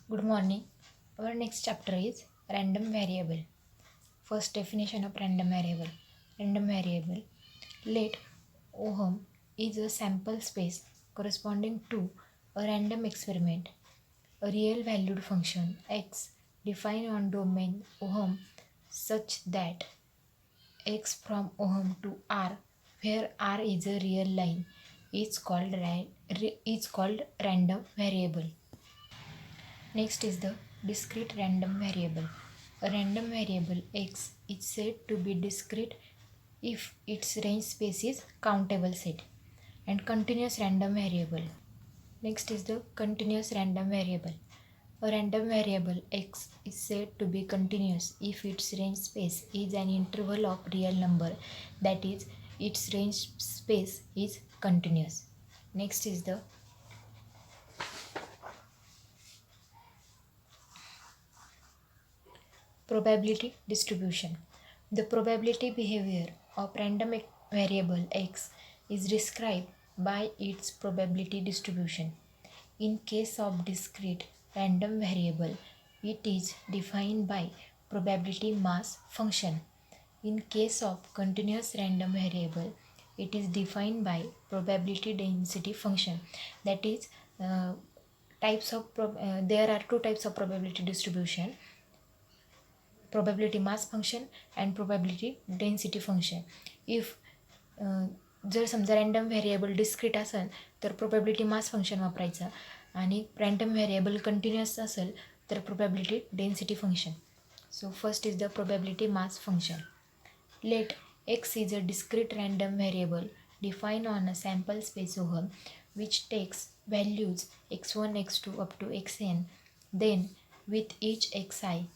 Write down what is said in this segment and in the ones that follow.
Good morning. Our next chapter is random variable. First definition of random variable. Random variable. Let ohm is a sample space corresponding to a random experiment. A real valued function x defined on domain ohm such that x from ohm to r, where r is a real line, is called random variable. Next is the discrete random variable. A random variable x is said to be discrete if its range space is countable set. And continuous random variable. Next is the continuous random variable. A random variable x is said to be continuous if its range space is an interval of real number, that is, its range space is continuous. Next is the probability distribution. The probability behavior of random variable x is described by its probability distribution. In case of discrete random variable, it is defined by probability mass function. In case of continuous random variable, it is defined by probability density function. That is, there are two types of probability distribution: probability mass function and probability density function. if जर समजा random variable discrete असेल तर probability mass function वापरायचं, आणि random variable continuous असेल तर probability density function. So first is the probability mass function. Let x is a discrete random variable defined on a sample space OHM which takes values x1, x2 up to xn. Then with each xi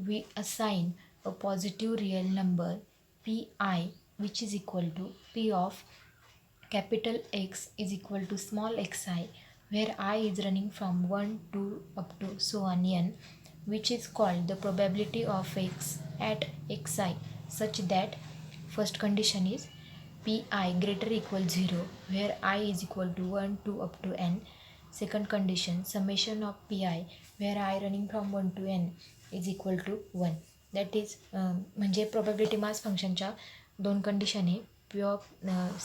we assign a positive real number pi, which is equal to p of capital X is equal to small xi, where I is running from 1 to up to so on n, which is called the probability of x at xi, such that first condition is pi greater equal 0, where I is equal to 1 to up to n. Second condition, summation of pi, where I running from 1 to n is equal to 1. That is म्हणजे probability mass फंक्शनच्या दोन condition आहे. P of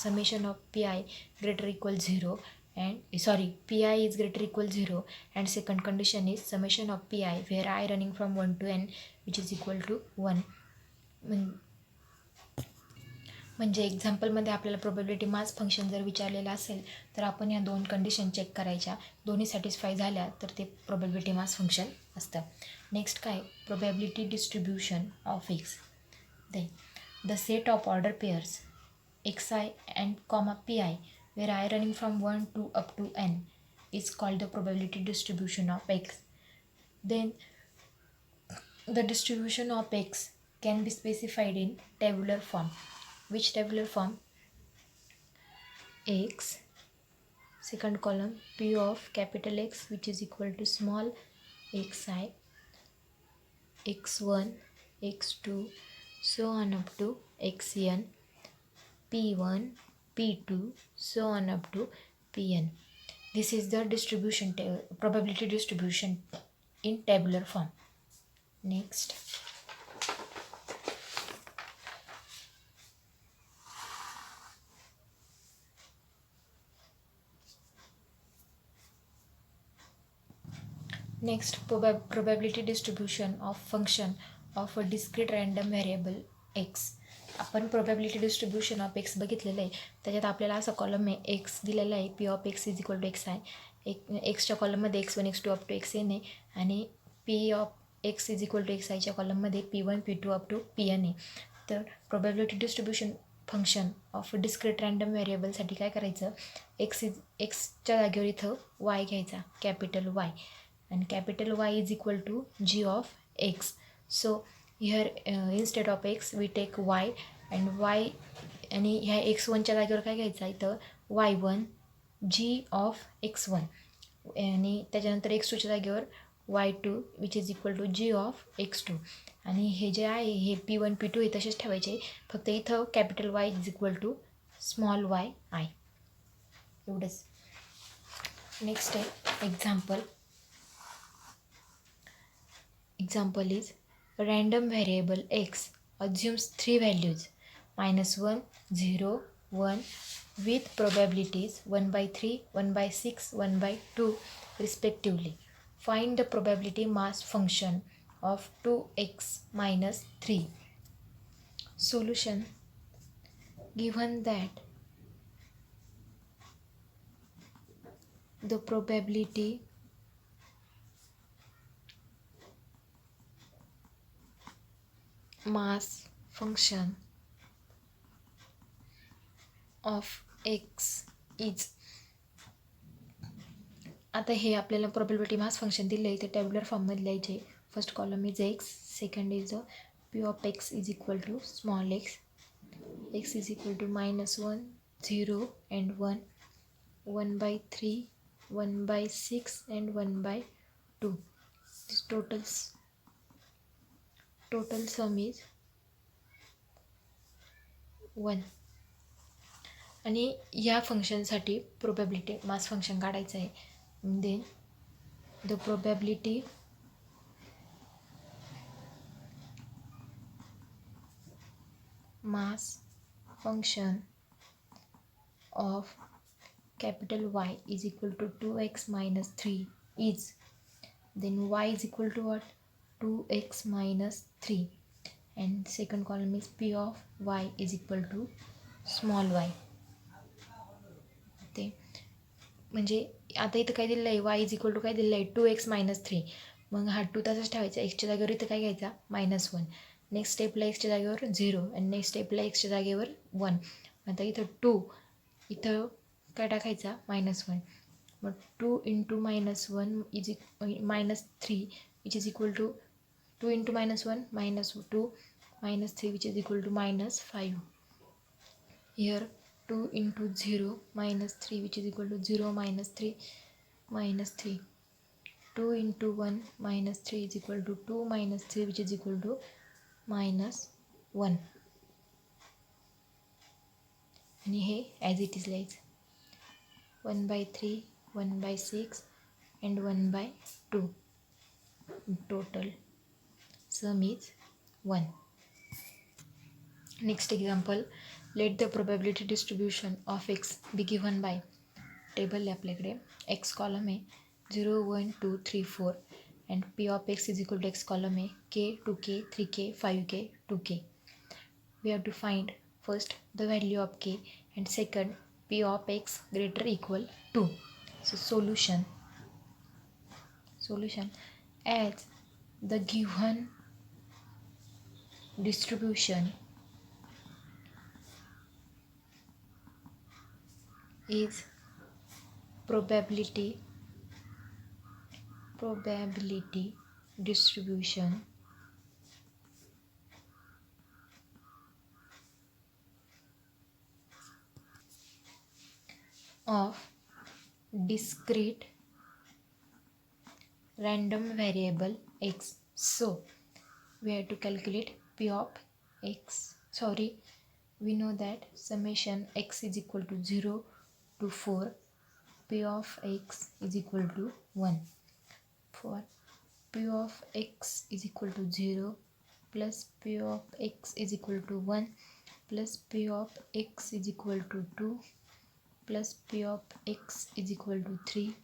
summation of P I greater equal 0 and P I is greater equal 0 and second condition is summation of P I where I running from 1 to n which is equal to 1. म्हणजे एक्झाम्पलमध्ये आपल्याला probability mass function जर विचारलेलं असेल तर आपण या दोन condition check करायच्या. दोन्ही सॅटिस्फाय झाल्या तर ते प्रोबॅबिलिटी मास फंक्शन असतं. नेक्स्ट काय, probability distribution of X. Then the set of order pairs X I and comma P I where I running from 1 to up to n is called the probability distribution of x. Then the distribution of x can be specified in tabular form. Which tabular form? X, second column p of capital X, which is equal to small xi, x1, x2, so on up to xn, p1, p2, so on up to pn. This is the distribution probability distribution in tabular form. Next, probability distribution of function of a discrete random variable x. आपण probability distribution of x बघितलेलं आहे. त्याच्यात आपल्याला असा column आहे, X दिलेला आहे, P of X is equal to X आहे. एक्सच्या कॉलममध्ये x1, x2 up to xn आहे, आणि P of X is equal to X आयच्या कॉलममध्ये p1, p2 up to pn आहे. तर probability distribution function of discrete random व्हेरिएबलसाठी काय करायचं, एक्सच्या जागेवर इथं वाय घ्यायचा, capital Y, and capital Y is equal to g of x. So here instead of x we take y, and y आणि ह्या x1च्या जागेवर काय घ्यायचं इथं y1 g of x1, आणि त्याच्यानंतर x2च्या जागेवर y2 which is equal to g of x2. आणि हे जे आहे हे p1 p2 हे तसेच ठेवायचे, फक्त इथं capital Y is equal to small y I, एवढंच. नेक्स्ट आहे example. example is a random variable x assumes three values -1, 0, 1 with probabilities 1 by 3, 1 by 6, 1 by 2 respectively. Find the probability mass function of 2x minus 3. Solution: given that the probability mass function of x is, आता हे आपल्याला probability mass function दिलं आहे ते tabular फॉर्ममध्ये लिहायचे. First column is X, second is P of X is equal to small X, X is equal to -1, 0 and 1, 1 by 3, 1 by 6 and 1 by 2. This total sum is 1. आणि या फंक्शनसाठी probability mass function काढायचं आहे. Then the probability mass function of capital Y is equal to 2x minus 3 is, then y is equal to what? 2x minus 3, and second column is P of Y is equal to small y. ते म्हणजे आता इथं काय दिलेलं आहे, y is equal to काय दिलेलं आहे 2x मायनस 3. मग हा 2 तसाच ठेवायचा, एक्सच्या जागेवर इथं काय घ्यायचा -1. नेक्स्ट स्टेपला एक्सच्या जागेवर 0 आणि नेक्स्ट स्टेपला एक्सच्या जागेवर 1. आता इथं 2 इथं काय टाकायचा -1. मग 2 into -1 is -3 which is equal to 2 into -1 -2 -3 which is equal to -5. Here 2 into 0 minus 3 which is equal to 0 minus 3 minus 3. 2 into 1 minus 3 is equal to 2 minus 3 which is equal to -1. आणि हे as it is लिहायचं 1 by 3, 1 by 6 and 1 by 2. Total sum is 1. Next example, let the probability distribution of x be given by, table आहे आपल्याकडे, x column आहे 0, 1, 2, 3, 4 and p of x is equal to x column आहे k, 2k, 3k, 5k, 2k. We have to find first the value of k and second p of x greater equal to. So solution as the given distribution is probability distribution of discrete random variable x. So we have to calculate p of x. We know that summation x is equal to 0 to 4, p of x is equal to 1. For p of x is equal to 0 plus p of x is equal to 1 plus p of x is equal to 2 plus p of x is equal to 3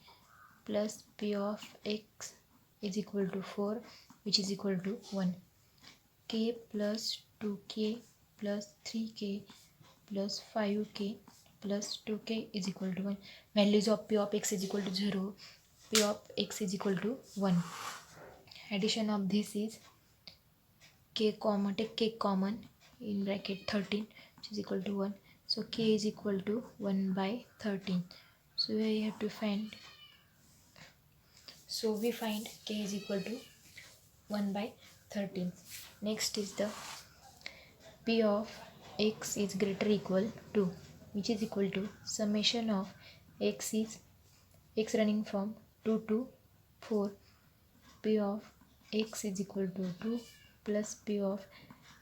plus p of x is equal to 4 which is equal to 1. K plus 2k plus 3k plus 5k plus 2k is equal to 1. Values of p of x is equal to 0, p of x is equal to 1. Addition of this is k common, take k common in bracket 13 which is equal to 1. So k is equal to 1 by 13. So we have to find, we find k is equal to 1 by 13. Next is the p of x is greater equal to, which is equal to summation of x is x running from 2 to 4, p of x is equal to 2 plus p of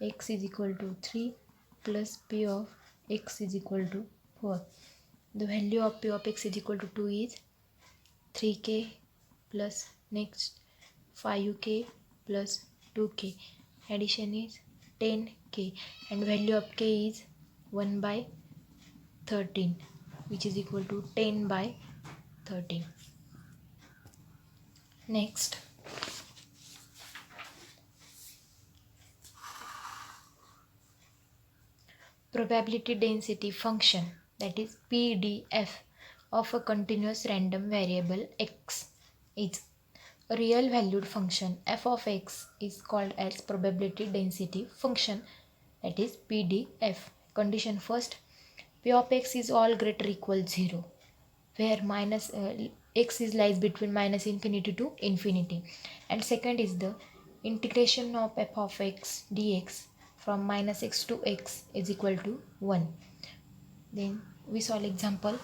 x is equal to 3 plus p of x is equal to 4. The value of p of x is equal to 2 is 3k plus next 5k plus 2k. Addition is 10k and value of k is 1 by 13, which is equal to 10 by 13. Next, probability density function, that is PDF, of a continuous random variable x is a real valued function f of x is called as probability density function, that is PDF. Condition first, p of x is all greater equal 0, where x is lies between minus infinity to infinity. And second is the integration of f of x dx from minus x to x is equal to 1. Then we solve example.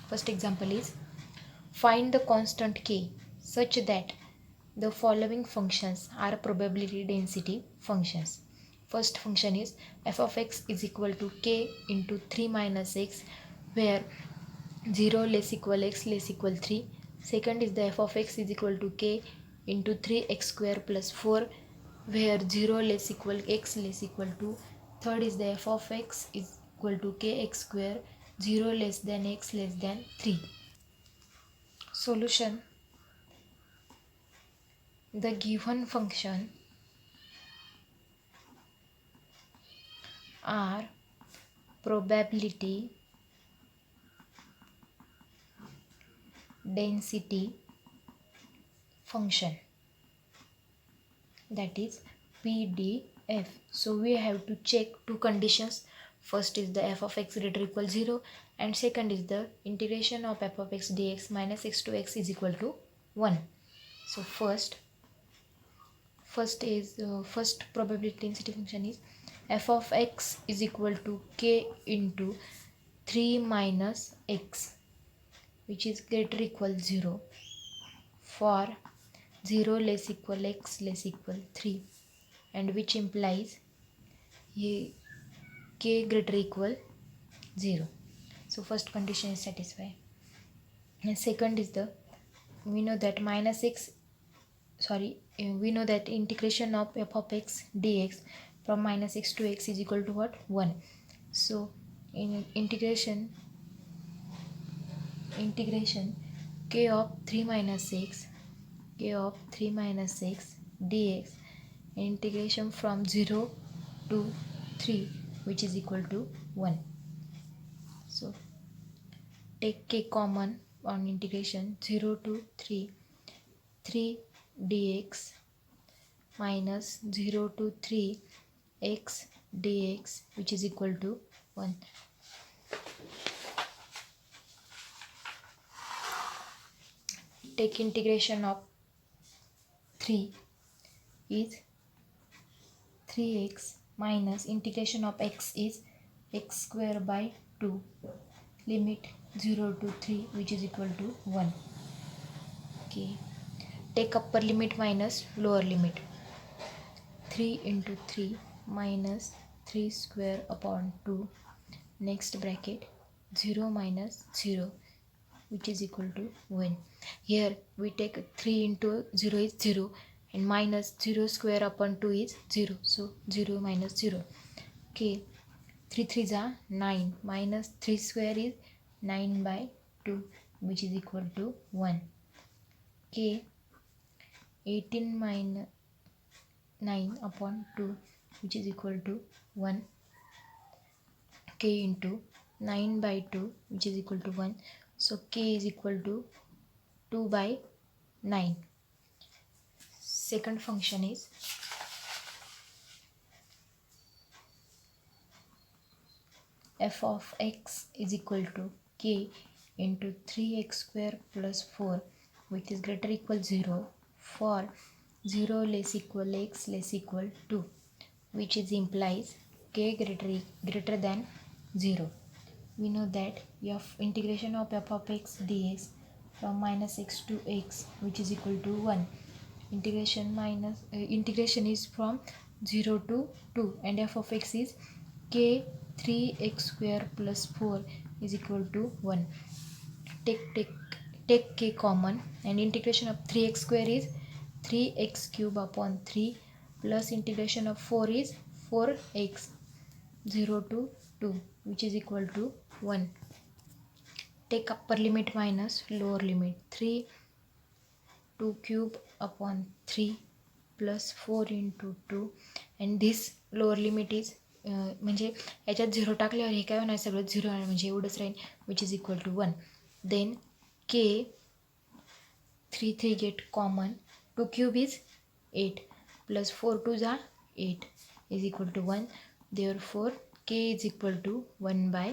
First example is, find the constant k such that the following functions are probability density functions. First function is f of x is equal to k into 3 minus x, where 0 less equal x less equal 3. Second is the f of x is equal to k into 3x square plus 4, where 0 less equal x less equal 2. Third is the f of x is equal to kx square, 0 less than x less than 3. Solution. The given function are probability density function, that is PDF. So we have to check two conditions. First is the f of x greater equal 0, and second is the integration of f of x dx minus x to x is equal to 1. So first probability density function is f of x is equal to k into 3 minus x, which is greater equal 0, for 0 less equal x less equal 3, and which implies k greater equal 0. So first condition is satisfied. And second is the, we know that integration of f of x dx from minus x to x is equal to what? 1. So in integration k of 3 minus x dx, integration from 0 to 3, which is equal to 1. So take k common on integration 0 to 3 dx minus 0 to 3 x dx, which is equal to 1. Take integration of 3 is 3x minus integration of x is x square by 2, limit 0 to 3, which is equal to 1. Okay. Take upper limit minus lower limit. 3 into 3 minus 3 square upon 2, next bracket 0 minus 0, which is equal to 1. Here we take 3 into 0 is 0, and minus 0 square upon 2 is 0, so 0 minus 0. Okay, 3 3s are 9, minus 3 square is 9 by 2, which is equal to 1. Okay, 18 minus 9 upon 2, which is equal to 1. K into 9 by 2, which is equal to 1. So k is equal to 2 by 9. Second function is f of x is equal to k into 3x square plus 4, which is greater equal 0, for 0 less equal x less equal 2, which is implies k greater than 0. We know that integration of f of x dx from minus x to x, which is equal to 1. Integration is from 0 to 2, and f of x is k 3x square plus 4 is equal to 1. Take k common, and integration of 3x square is 3x cube upon 3 plus integration of 4 is 4x 0 to 2 which is equal to 1. Take upper limit minus lower limit. 3 2 cube upon 3 plus 4 into 2 and this lower limit is म्हणजे याच्यात 0 टाकल्यावर हे काय होणार सगळं 0 आहे म्हणजे एवढंच राहील which is equal to 1. Then k 3 get common. 2 cube is 8 plus 4 2s are 8 is equal to 1. Therefore k is equal to 1 by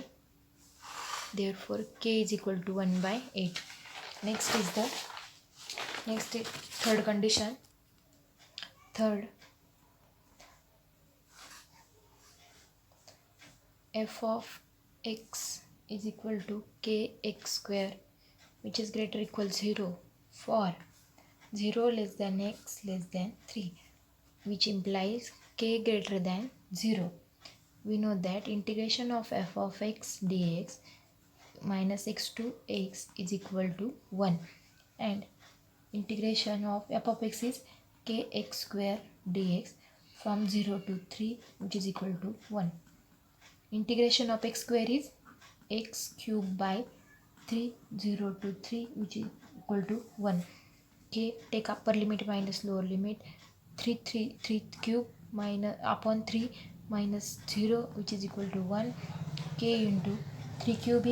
8. Next is third condition. Third, f of x is equal to kx square which is greater equal 0 for 0 less than x less than 3 which implies k greater than 0. We know that integration of f of x dx minus x to x is equal to 1 and integration of f of x is kx square dx from 0 to 3 which is equal to 1. Integration of x square is x cube by 3 0 to 3 which is equal to 1. K take upper limit minus lower limit. 3 cube minus upon 3 minus 0 which is equal to 1. K into 3 cube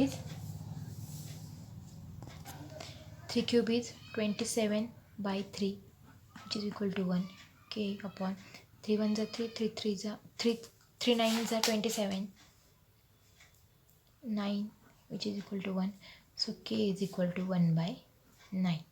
is 27 by 3 which is equal to 1. K upon 3 1s are 3 3 3s are 3 9s are 27 9 which is equal to 1. So k is equal to 1 by 9.